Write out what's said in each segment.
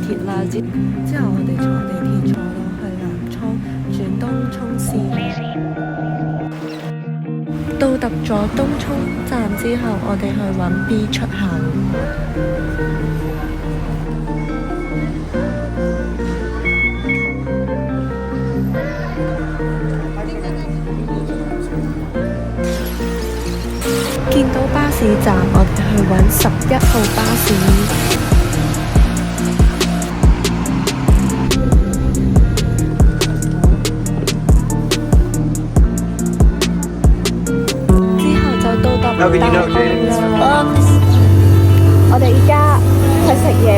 鐵啦，之後我哋坐地鐵坐到去南涌，轉東涌線。到達咗東涌站之後，我哋去揾 B 出口。見到巴士站，我哋去揾11號巴士。之後就到達大澳啦。我哋而家去食嘢，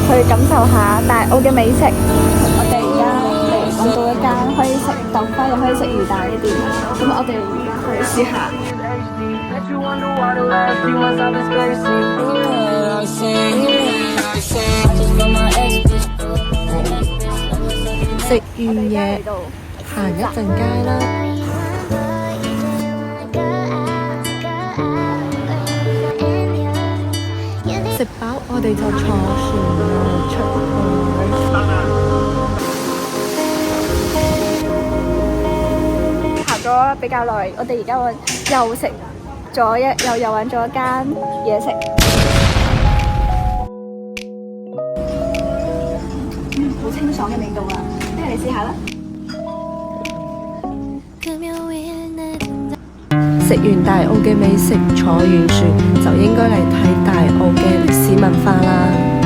去感受下大澳嘅美食。我哋而家嚟揾到一間可以食豆花又可以食魚蛋嘅店，咁我哋而家去試下。食完嘢，行一陣街啦。食飽，我哋就坐船啦，出海。行咗比較耐，我哋而家又食咗又揾咗一間嘢食。好清爽嘅味道啊！不如你試下啦。食完大澳嘅美食，坐完船就應該嚟睇大澳嘅歷史文化啦。